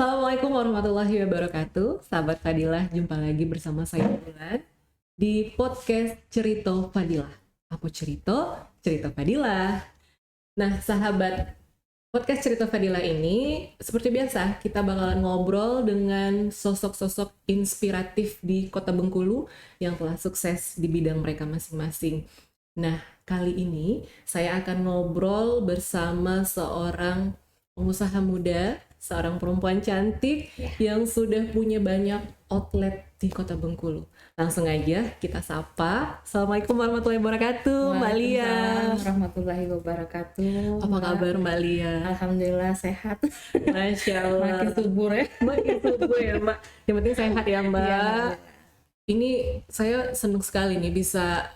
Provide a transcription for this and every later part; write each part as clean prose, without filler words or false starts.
Assalamualaikum warahmatullahi wabarakatuh. Sahabat Fadilah, jumpa lagi bersama saya Bulan di podcast Cerita Fadilah. Apa cerita? Cerita Fadilah. Nah, sahabat, podcast Cerita Fadilah ini seperti biasa kita bakalan ngobrol dengan sosok-sosok inspiratif di Kota Bengkulu yang telah sukses di bidang mereka masing-masing. Nah, kali ini saya akan ngobrol bersama seorang pengusaha muda, seorang perempuan cantik yang sudah punya banyak outlet di Kota Bengkulu. Langsung aja kita sapa. Assalamualaikum warahmatullahi wabarakatuh, Mbak Lia. Waalaikumsalam warahmatullahi wabarakatuh. Apa kabar Mbak Lia? Alhamdulillah sehat. Masya Allah. Makin subur ya. Makin subur ya Mbak. Yang penting sehat ya Mbak. Iya, Ini saya senang sekali nih bisa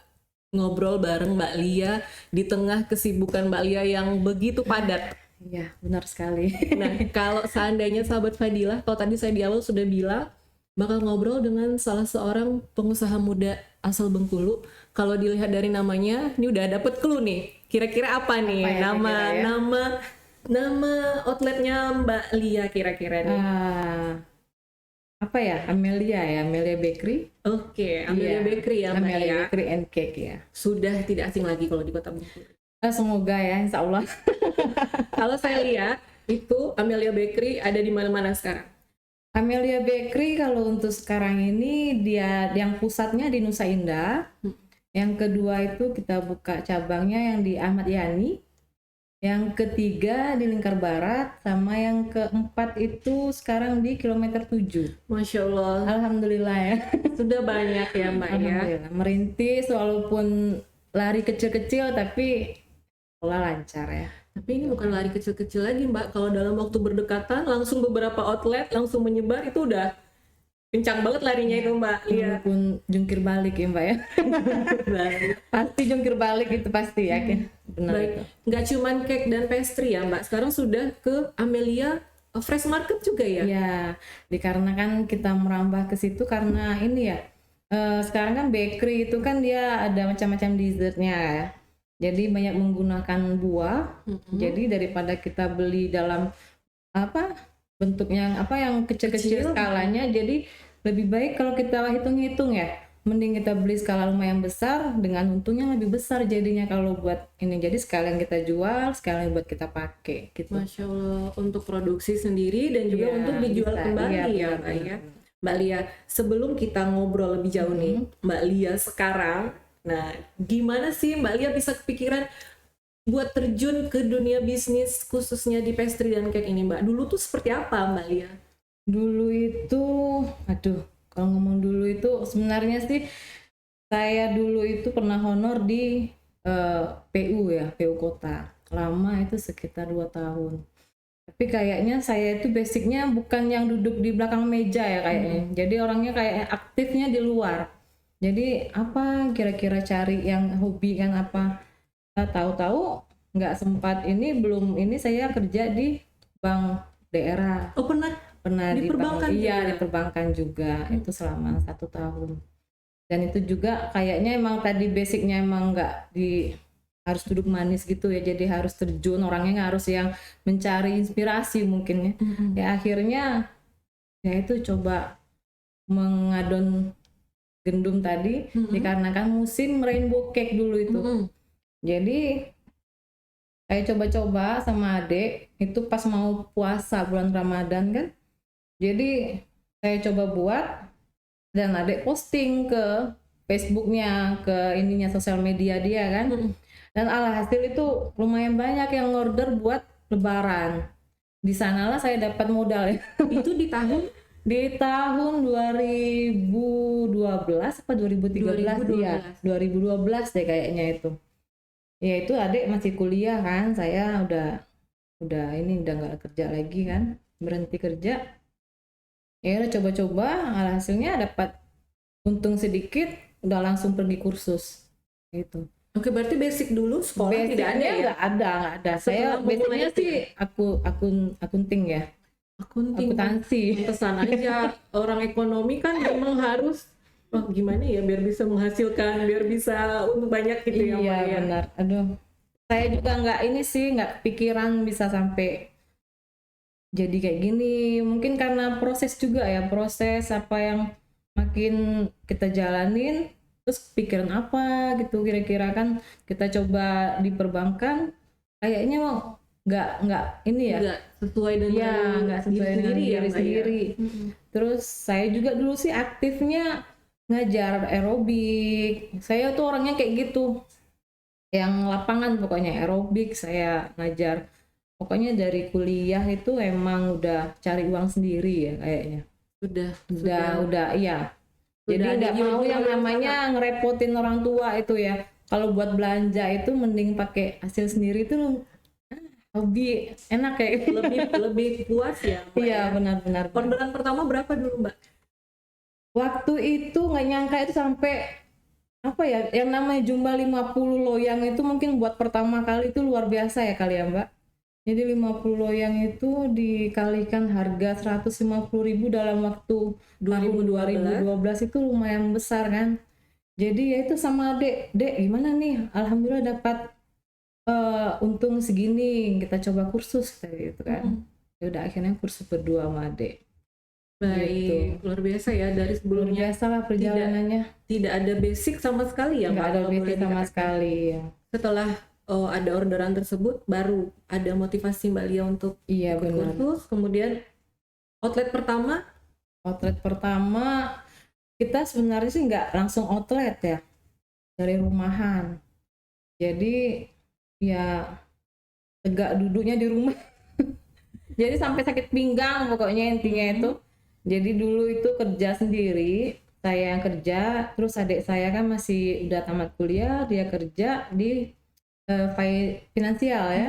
ngobrol bareng Mbak Lia di tengah kesibukan Mbak Lia yang begitu padat. iya, benar sekali. Nah, kalau seandainya sahabat Fadilah, kalau tadi saya di awal sudah bilang bakal ngobrol dengan salah seorang pengusaha muda asal Bengkulu. Kalau dilihat dari namanya, ini udah dapet clue nih. Kira-kira apa nih Apa ya, nama kira-kira ya? nama outletnya Mbak Lia kira-kira nih? Apa ya? Amelia Bakery. Oke, Amelia Iya, Bakery ya Mbak Amelia ya. Bakery and Cake ya. Sudah tidak asing lagi kalau di Kota Bengkulu. Semoga ya, insya Allah. Kalau saya lihat itu Amelia Bakery ada di mana-mana sekarang. Amelia Bakery kalau untuk sekarang ini dia yang pusatnya di Nusa Indah. Yang kedua itu kita buka cabangnya yang di Ahmad Yani. Yang ketiga di Lingkar Barat, sama yang keempat itu sekarang di kilometer 7. Masya Allah, Alhamdulillah ya. sudah banyak ya Mbak ya. Alhamdulillah. Merintis walaupun lari kecil-kecil tapi pola lancar ya. Tapi ini bukan lari kecil-kecil lagi Mbak. Kalau dalam waktu berdekatan langsung beberapa outlet langsung menyebar, itu udah kencang banget larinya itu Mbak. Iya. Walaupun jungkir balik ya Mbak ya. Pasti jungkir balik itu pasti yakin. Benar Baik, itu. nggak cuman cake dan pastry ya Mbak. Sekarang sudah ke Amelia Fresh Market juga ya? Ya, dikarenakan kita merambah ke situ karena ini ya. Sekarang kan bakery itu kan dia ada macam-macam dessertnya ya. Jadi banyak menggunakan buah. Jadi daripada kita beli dalam apa bentuknya yang kecil-kecil skalanya, jadi lebih baik kalau kita hitung-hitung ya. Mending kita beli skala lumayan besar dengan untungnya lebih besar jadinya kalau buat ini. Jadi sekalian kita jual, sekalian buat kita pakai gitu. Masya Allah, untuk produksi sendiri dan juga Iya, untuk dijual bisa. kembali Iya, ya benar, Mbak ya. benar. Mbak Lia, sebelum kita ngobrol lebih jauh nih, Mbak Lia sekarang, nah gimana sih Mbak Lia bisa kepikiran buat terjun ke dunia bisnis khususnya di pastry dan cake ini Mbak? Dulu tuh seperti apa Mbak Lia? Dulu itu, kalau ngomong dulu itu sebenarnya sih saya dulu itu pernah honor di PU ya, PU Kota. Lama itu sekitar 2 tahun. Tapi kayaknya saya itu basicnya bukan yang duduk di belakang meja ya kayaknya. Jadi orangnya kayak aktifnya di luar. Jadi apa kira-kira cari yang hobi kan apa? Tahu-tahu nggak sempat belum ini saya kerja di bank daerah. Oh pernah Pernah Di di perbankan bank, iya juga? di perbankan juga itu selama 1 tahun. Dan itu juga kayaknya emang tadi basicnya emang nggak harus duduk manis gitu ya, jadi harus terjun, orangnya harus yang mencari inspirasi mungkin ya. Ya akhirnya ya itu coba mengadon gendum tadi dikarenakan musim rainbow cake dulu itu. Jadi saya coba-coba sama adik itu pas mau puasa bulan Ramadan kan. Jadi saya coba buat dan adik posting ke Facebooknya, ke ininya sosial media dia kan. Dan alhasil itu lumayan banyak yang order buat lebaran. Di sanalah saya dapat modal ya. Itu di tahun Di tahun 2012 apa 2013 ya? 2012 deh kayaknya itu. Ya itu adik masih kuliah kan, saya udah nggak kerja lagi kan, berhenti kerja. Ya udah coba-coba, alhasilnya dapat untung sedikit, udah langsung pergi kursus gitu. Oke, berarti basic dulu sekolah tidak ada ya? Nggak ada. Saya Setelah memulai basicnya itu sih akunting ya, akuntansi. Pesan aja orang ekonomi kan memang harus gimana ya biar bisa menghasilkan, biar bisa untung banyak gitu ya Iya Mbak ya. benar. Aduh, saya juga nggak pikiran bisa sampai jadi kayak gini. Mungkin karena proses juga ya, proses apa yang makin kita jalanin, terus pikiran apa gitu kira-kira kan kita coba di perbankan, kayaknya nggak ini ya, Nggak sesuai dengan ya nggak diri sesuai dengan sendiri ya, diri Mbak, ya? sendiri. Terus saya juga dulu sih aktifnya ngajar aerobik. Saya tuh orangnya kayak gitu, yang lapangan pokoknya aerobik saya ngajar. Pokoknya dari kuliah itu emang udah cari uang sendiri ya kayaknya. Udah iya. Jadi sudah ada nggak mau jiwa-jiwa yang namanya ngerepotin orang tua itu ya. Kalau buat belanja itu mending pakai hasil sendiri tuh lebih enak kayak gitu. lebih puas ya, Mbak, Iya ya? benar-benar. Orderan pertama berapa dulu, Mbak? Waktu itu nggak nyangka itu sampai apa ya, yang namanya jumlah 50 loyang itu mungkin buat pertama kali itu luar biasa ya kali ya Mbak. Jadi 50 loyang itu dikalikan harga 150.000 dalam waktu tahun 2012 itu lumayan besar kan. Jadi ya itu sama dek gimana nih, alhamdulillah dapat untung segini, kita coba kursus kayak gitu kan. Ya udah akhirnya kursus berdua sama adek. Baik, Gitu. luar biasa ya, dari Luar sebelumnya biasa lah perjalanannya. tidak ada basic sama sekali ya, Nggak Mbak, ada kalau basic boleh sama dikatakan. sekali ya. Setelah ada orderan tersebut, baru ada motivasi Mbak Lia untuk Iya ikut benar. kursus. Kemudian outlet pertama, Outlet pertama kita sebenarnya sih nggak langsung outlet ya, dari rumahan. Jadi ya tegak duduknya di rumah. Jadi sampai sakit pinggang pokoknya intinya itu. Jadi dulu itu kerja sendiri, saya yang kerja, terus adik saya kan masih udah tamat kuliah, dia kerja di finansial ya,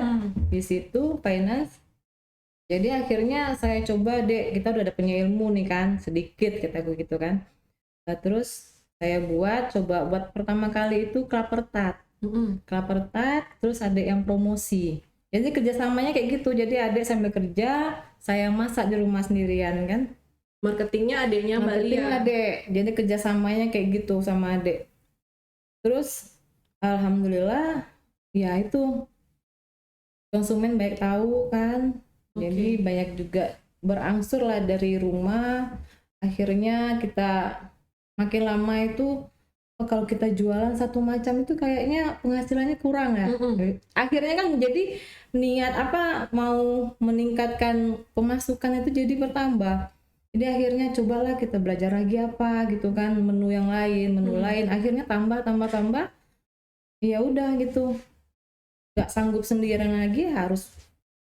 di situ finance. Jadi akhirnya saya coba dek, kita udah ada punya ilmu nih kan, sedikit kataku gitu kan. Nah, terus saya coba buat pertama kali itu klaper tat, terus ada yang promosi. Jadi kerjasamanya kayak gitu, jadi adik sambil kerja, saya masak di rumah sendirian kan. marketingnya adiknya Mbak Marketing Lia. adek, jadi kerjasamanya kayak gitu sama adek. Terus alhamdulillah ya itu konsumen baik tahu kan. Jadi banyak juga berangsur lah dari rumah. Akhirnya kita makin lama itu kalau kita jualan satu macam itu kayaknya penghasilannya kurang ya. Akhirnya kan jadi niat apa mau meningkatkan pemasukan itu jadi bertambah. Jadi akhirnya cobalah kita belajar lagi apa gitu kan, menu yang lain, akhirnya tambah. Ya udah gitu. Nggak sanggup sendirian lagi, harus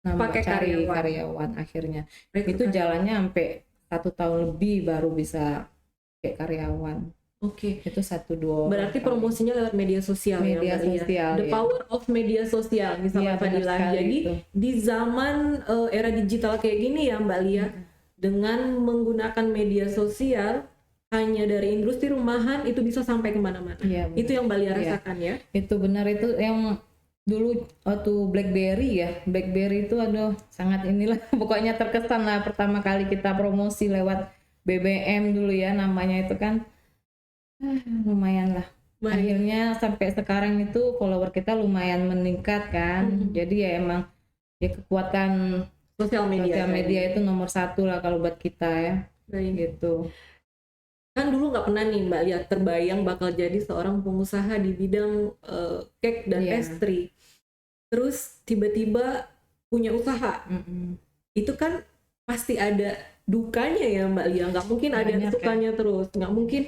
Pakai cari karyawan. karyawan akhirnya. Rekrut Itu karyawan. jalannya sampai 1 tahun lebih baru bisa pakai karyawan. Oke. Itu 1-2 Berarti kali. promosinya lewat media sosial Media ya, Mbak Lia? sosial, The ya. power of media sosial nih, Iya, Sahabat benar Fadilah. sekali Jadi itu. di zaman era digital kayak gini ya, Mbak Lia, dengan menggunakan media sosial hanya dari industri rumahan itu bisa sampai kemana-mana. Iya, benar. Itu yang Mbak Lia Iya. rasakan ya. Itu benar, itu yang dulu waktu BlackBerry itu aduh sangat inilah pokoknya terkesan lah pertama kali kita promosi lewat BBM dulu ya namanya itu kan. Lumayan lah. Baik. Akhirnya sampai sekarang itu follower kita lumayan meningkat kan. Jadi ya emang ya kekuatan Sosial media. itu nomor 1 lah kalau buat kita ya. Baik. Gitu. Kan dulu nggak pernah nih Mbak Lia terbayang bakal jadi seorang pengusaha di bidang cake dan Iya. pastry. Terus tiba-tiba punya usaha. Itu kan pasti ada dukanya ya Mbak Lia. Nggak mungkin ada Banyak, sukanya terus. Nggak mungkin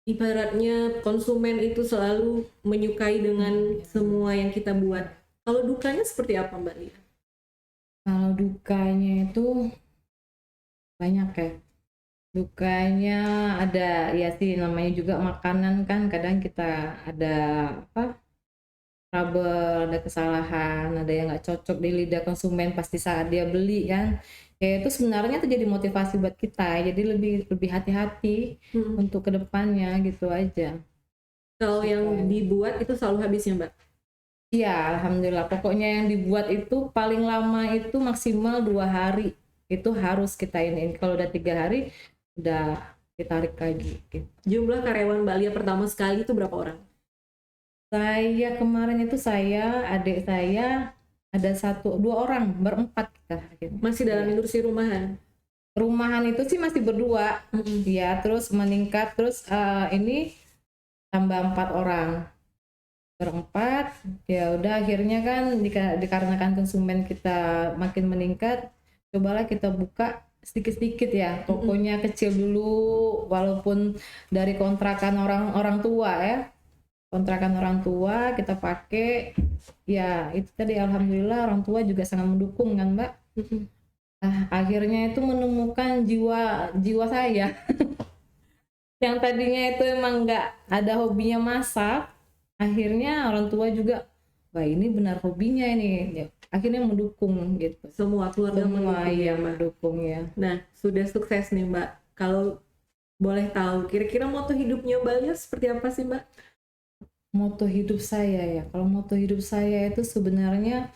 ibaratnya konsumen itu selalu menyukai dengan semua yang kita buat. Kalau dukanya seperti apa Mbak Lia? Kalau dukanya itu banyak ya. Dukanya ada ya sih, namanya juga makanan kan kadang kita ada trouble, ada kesalahan, ada yang nggak cocok di lidah konsumen pasti saat dia beli kan. Ya itu sebenarnya itu jadi motivasi buat kita, jadi lebih hati-hati untuk kedepannya gitu aja. Kalau yang dibuat itu selalu habisnya Mbak? Iya, alhamdulillah. Pokoknya yang dibuat itu paling lama itu maksimal 2 hari. Itu harus kita ini. Kalau udah 3 hari, udah ditarik lagi. Gitu. Jumlah karyawan Mbak Lia pertama sekali itu berapa orang? Saya kemarin itu adik saya, ada dua orang, berempat kita akhirnya. Masih dalam Iya. industri rumahan. Rumahan itu sih masih berdua, ya terus meningkat, terus ini tambah 4 orang, berempat. Ya udah akhirnya kan dikarenakan konsumen kita makin meningkat, cobalah kita buka sedikit-sedikit ya, tokonya kecil dulu, walaupun dari kontrakan orang tua ya, kontrakan orang tua kita pakai. Ya itu tadi alhamdulillah orang tua juga sangat mendukung kan Mbak. Akhirnya itu menemukan jiwa saya yang tadinya itu emang nggak ada hobinya masak. Akhirnya orang tua juga, wah ini benar hobinya ini ya, akhirnya mendukung gitu. Semua keluarga Semua mendukung ya, Mbak. mendukung ya. Nah, sudah sukses nih Mbak. Kalau boleh tahu, kira-kira moto hidupnya Mbak Lia seperti apa sih Mbak? Moto hidup saya ya, kalau moto hidup saya itu sebenarnya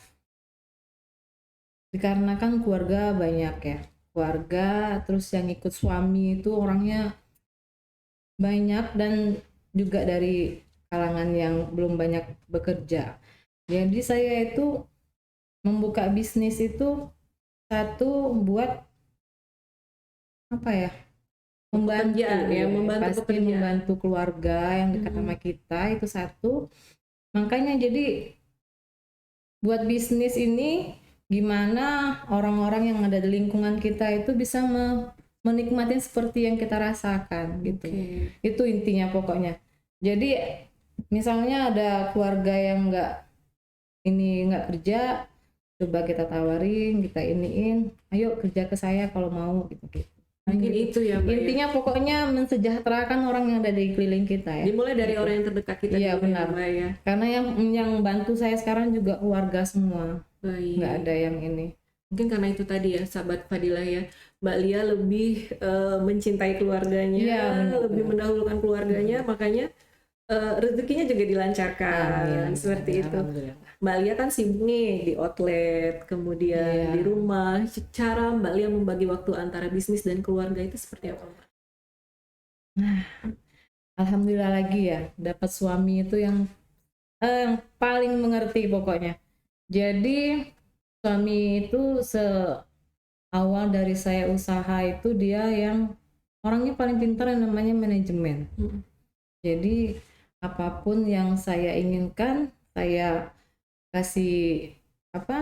dikarenakan keluarga banyak ya, keluarga, terus yang ikut suami itu orangnya banyak dan juga dari kalangan yang belum banyak bekerja. Jadi saya itu membuka bisnis itu satu buat apa ya, membantu Pekerjaan ya, membantu pasti pekerjaan. membantu keluarga yang dekat sama kita itu satu. Makanya jadi buat bisnis ini gimana orang-orang yang ada di lingkungan kita itu bisa menikmati seperti yang kita rasakan gitu. Itu intinya pokoknya. Jadi misalnya ada keluarga yang nggak kerja, coba kita tawarin, kita iniin, ayo kerja ke saya kalau mau gitu. Mungkin itu ya Mbak. Intinya pokoknya mensejahterakan orang yang ada di keliling kita ya. Dimulai dari orang yang terdekat kita. Iya benar. Mbak ya. Karena yang bantu saya sekarang juga keluarga semua. Baik. Nggak ada yang ini. Mungkin karena itu tadi ya sahabat Fadilah ya, Mbak Lia lebih mencintai keluarganya, Iya, lebih mendahulukan keluarganya, makanya rezekinya juga dilancarkan. Seperti itu. Mbak Lia kan sibuk nih di outlet, kemudian di rumah. Cara Mbak Lia membagi waktu antara bisnis dan keluarga itu seperti apa Mbak? Nah, alhamdulillah lagi ya, dapat suami itu yang paling mengerti pokoknya. Jadi suami itu awal dari saya usaha itu dia yang orangnya paling pintar yang namanya manajemen. Jadi apapun yang saya inginkan, saya kasih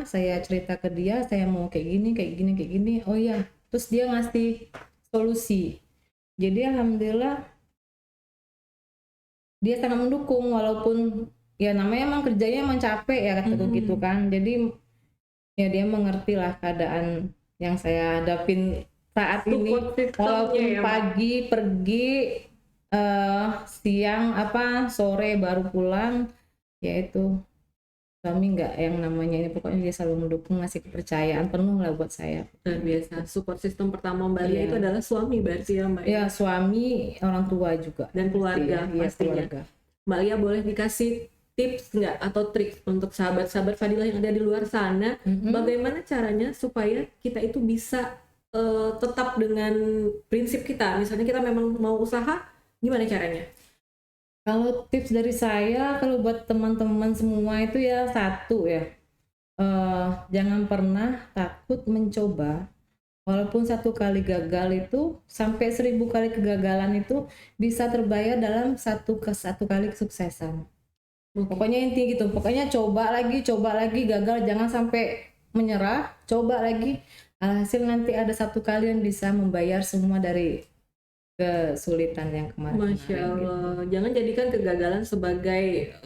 saya cerita ke dia, saya mau kayak gini, oh ya, terus dia ngasih solusi. Jadi alhamdulillah dia sangat mendukung, walaupun ya namanya emang kerjanya emang capek ya kataku gitu kan. Jadi ya dia mengerti lah keadaan yang saya hadapin saat ini, walaupun pagi pergi, siang sore baru pulang, yaitu suami nggak yang namanya ini, pokoknya dia selalu mendukung, ngasih kepercayaan penuh lah buat saya. Luar biasa. Support system pertama Mbak Lia itu adalah suami berarti ya Mbak? Ya suami, orang tua juga dan keluarga pastinya. Keluarga. Mbak Lia boleh dikasih tips nggak atau trik untuk sahabat-sahabat Fadilah yang ada di luar sana, bagaimana caranya supaya kita itu bisa tetap dengan prinsip kita, misalnya kita memang mau usaha, gimana caranya? Kalau tips dari saya, kalau buat teman-teman semua itu ya satu ya, jangan pernah takut mencoba. Walaupun 1 kali gagal itu, sampai 1000 kali kegagalan itu bisa terbayar dalam satu kali kesuksesan. Pokoknya inti gitu, pokoknya coba lagi, gagal, jangan sampai menyerah, coba lagi. Alhasil nanti ada 1 kali yang bisa membayar semua dari kesulitan yang kemarin. Masya Allah, gitu. Jangan jadikan kegagalan sebagai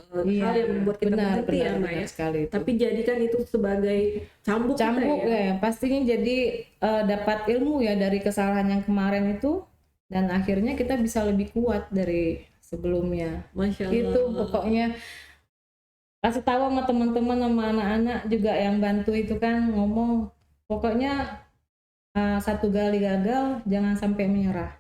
hal yang membuat kita berhenti ya Mbak ya. Tapi jadikan itu sebagai cambuk kita ya. Pastinya jadi dapat ilmu ya dari kesalahan yang kemarin itu, dan akhirnya kita bisa lebih kuat dari sebelumnya. Masya Allah. Itu pokoknya kasih tahu sama teman-teman, sama anak-anak juga yang bantu itu kan, ngomong pokoknya 1 kali gagal jangan sampai menyerah.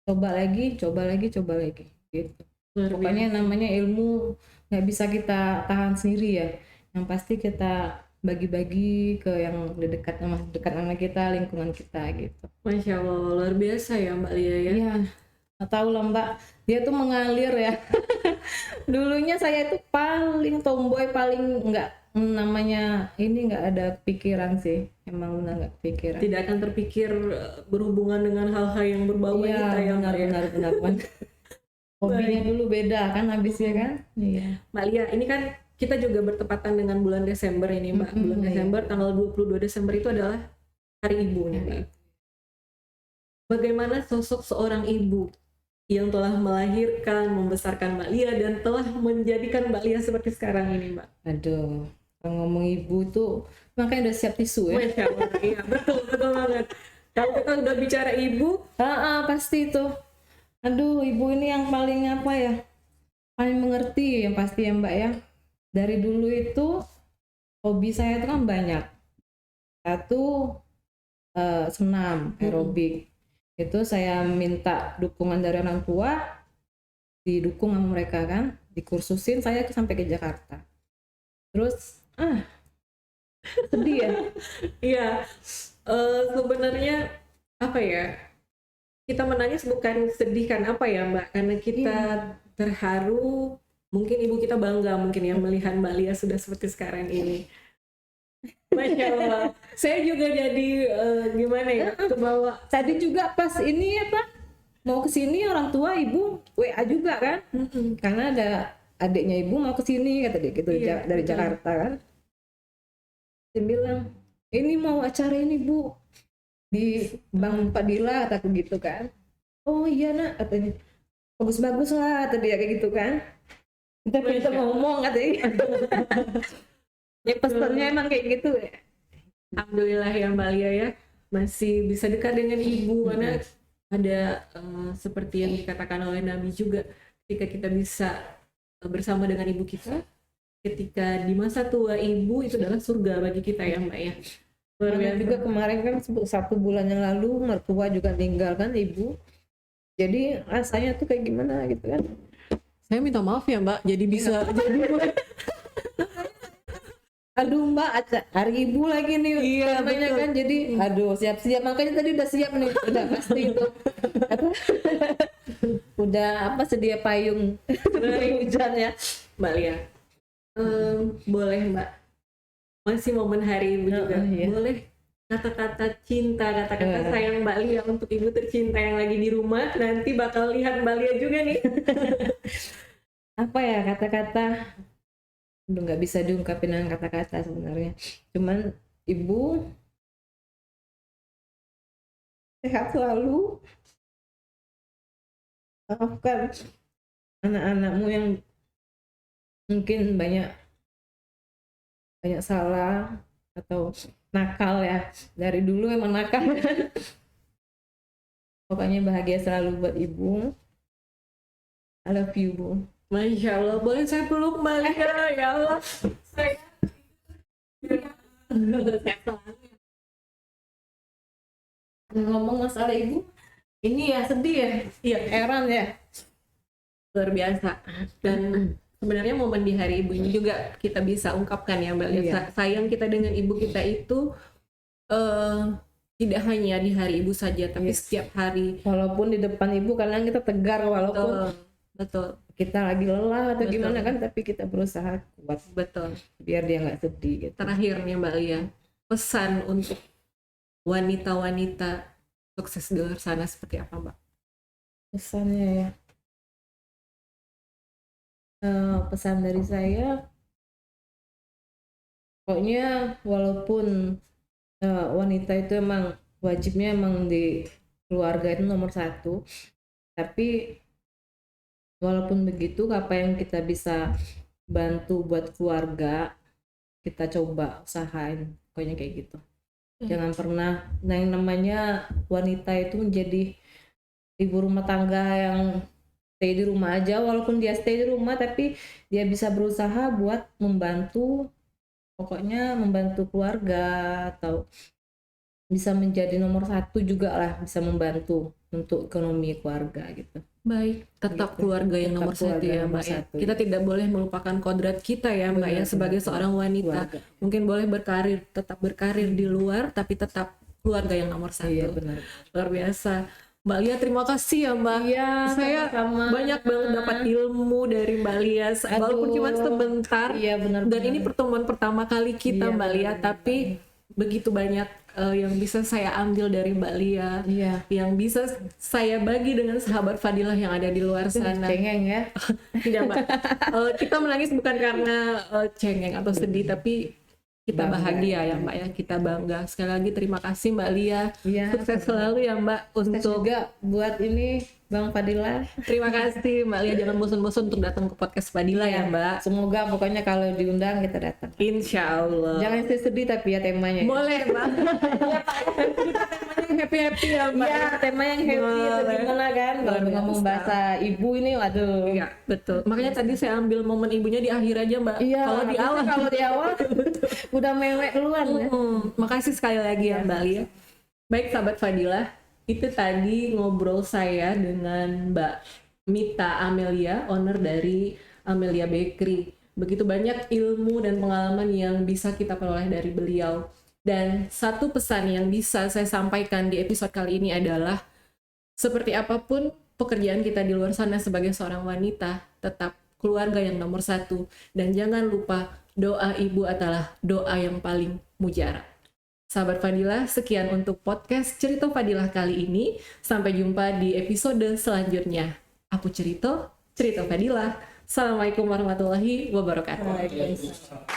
Coba lagi gitu. Pokoknya namanya ilmu nggak bisa kita tahan sendiri ya, yang pasti kita bagi-bagi ke yang dekat sama kita, lingkungan kita gitu. Masya Allah, luar biasa ya Mbak Lia ya. Iya. Nggak tahu lah Mbak, dia tuh mengalir ya. Dulunya saya itu paling tomboy, paling nggak namanya ini, nggak ada pikiran sih, emang benar nggak pikiran. Tidak akan terpikir berhubungan dengan hal-hal yang berbau Iya wanita ya Mbak ya. benar. Hobinya dulu beda kan habisnya kan. Iya. Mbak Lia, ini kan kita juga bertepatan dengan bulan Desember ini Mbak. Bulan Desember tanggal 22 Desember itu adalah Hari Ibu nih Mbak. Bagaimana sosok seorang ibu yang telah melahirkan, membesarkan Mbak Lia dan telah menjadikan Mbak Lia seperti sekarang ini Mbak? Aduh, kalau ngomong ibu tuh makanya udah siap tisu ya. Masya Allah, iya betul banget. Kalau kita udah bicara ibu, Pasti itu. Aduh, ibu ini yang paling apa ya? Paling mengerti yang pasti ya Mbak ya. Dari dulu itu hobi saya itu kan banyak. Satu senam aerobik. Itu saya minta dukungan dari orang tua, didukung sama mereka kan, dikursusin saya sampai ke Jakarta. Terus sedih ya. iya sebenarnya apa ya? Kita menangis bukan sedih karena apa ya Mbak? Karena kita terharu, mungkin ibu kita bangga mungkin ya melihat Mbak Lia sudah seperti sekarang ini. Masya Allah. Saya juga jadi gimana ya, kebawa. Tadi juga pas ini apa, mau kesini orang tua ibu WA juga kan, karena ada adiknya ibu mau kesini kata dia gitu, dari Jakarta kan. Dia bilang ini mau acara ini Bu di Bang Fadila kataku gitu kan. Oh iya nak katanya, bagus lah kata dia kayak gitu kan. Kita ngomong katanya. Ya pesannya emang kayak gitu ya. Alhamdulillah ya Mbak Lia ya, masih bisa dekat dengan ibu karena ada seperti yang dikatakan oleh Nabi juga, ketika kita bisa bersama dengan ibu kita, ketika di masa tua ibu itu adalah surga bagi kita ya Mbak ya. Karena juga kemarin kan 1 bulan yang lalu mertua juga meninggal kan ibu, jadi rasanya tuh kayak gimana gitu kan. Saya minta maaf ya Mbak, jadi bisa jadi aduh Mbak, hari ibu lagi nih namanya betul. kan, jadi aduh siap-siap, makanya tadi udah siap nih, udah pasti itu apa udah apa sedia payung dari hujan ya Mbak Lia. Boleh Mbak, masih momen hari ibu juga, boleh kata-kata cinta, kata-kata sayang Mbak Lia untuk ibu tercinta yang lagi di rumah, nanti bakal lihat Mbak Lia juga nih. apa ya kata-kata, udah nggak bisa diungkapin dengan kata-kata sebenarnya, cuman ibu sehat selalu, maafkan anak-anakmu yang mungkin banyak salah atau nakal ya, dari dulu emang nakal. Pokoknya bahagia selalu buat ibu. I love you Bu. Masya Allah, boleh saya peluk Mbak Lia ya Allah. Saya ngomong masalah ibu ini ya sedih ya, iya heran ya, luar biasa. Dan sebenarnya momen di hari ibu ini juga kita bisa ungkapkan ya Mbak Lia, sayang kita dengan ibu kita itu tidak hanya di hari ibu saja, tapi setiap hari. Walaupun di depan ibu kadang kita tegar, walaupun betul kita lagi lelah atau gimana kan, tapi kita berusaha kuat, betul, biar dia nggak sedih gitu. Terakhirnya Mbak Lia, pesan untuk wanita-wanita sukses di luar sana seperti apa Mbak? Pesannya ya, pesan dari saya pokoknya walaupun wanita itu emang wajibnya emang di keluarga itu nomor 1, tapi walaupun begitu apa yang kita bisa bantu buat keluarga kita coba usahain, pokoknya kayak gitu. Jangan pernah yang namanya wanita itu menjadi ibu rumah tangga yang stay di rumah aja, walaupun dia stay di rumah tapi dia bisa berusaha buat membantu, pokoknya membantu keluarga atau bisa menjadi nomor 1 juga lah, bisa membantu untuk ekonomi keluarga gitu. Baik, tetap gitu. Keluarga yang nomor 1 ya Mbak ya. Kita tidak boleh melupakan kodrat kita ya Mbak ya, sebagai seorang wanita. Keluarga. Mungkin boleh berkarir, tetap berkarir di luar, tapi tetap keluarga yang nomor 1. Iya benar. Luar biasa. Mbak Lia, terima kasih ya Mbak. Iya, Saya sama-sama. banyak banget dapat ilmu dari Mbak Lia, walaupun Aduh. cuma sebentar. Iya, benar. Dan ini pertemuan pertama kali kita Iya, Mbak Lia, benar. tapi begitu banyak yang bisa saya ambil dari Mbak Lia, Iya. yang bisa saya bagi dengan sahabat Fadilah yang ada di luar sana. Cengeng ya. Tidak Mbak, kita menangis bukan karena cengeng atau sedih, tapi kita Bangga. bahagia ya Mbak ya, kita bangga. Sekali lagi terima kasih Mbak Lia, Iya. sukses selalu ya Mbak Sukses untuk juga buat ini Bang Fadilah. terima kasih Mbak Lia, jangan bosan-bosan untuk datang ke podcast Fadilah ya Mbak. Semoga pokoknya kalau diundang kita datang. Insya Allah. Jangan sedih tapi ya temanya. Boleh Mbak. Kita temanya happy-happy ya Mbak. Iya, tema yang happy itu Boleh. gimana kan? Kalau Luar ngomong biasa. bahasa ibu ini, waduh. Iya betul. Makanya tadi saya ambil momen ibunya di akhir aja Mbak. Iya, Kalau di harusnya awal. kalau di awal udah mewek duluan ya. Makasih sekali lagi ya Mbak Lia. Baik sahabat Fadilah, itu tadi ngobrol saya dengan Mbak Mita Amelia, owner dari Amelia Bakery. Begitu banyak ilmu dan pengalaman yang bisa kita peroleh dari beliau. Dan satu pesan yang bisa saya sampaikan di episode kali ini adalah, seperti apapun pekerjaan kita di luar sana sebagai seorang wanita, tetap keluarga yang nomor satu. Dan jangan lupa, doa ibu adalah doa yang paling mujarab. Sahabat Fadilah, sekian untuk podcast Cerita Fadilah kali ini. Sampai jumpa di episode selanjutnya. Aku Cerita Fadilah. Assalamualaikum warahmatullahi wabarakatuh. Waalaikumsalam.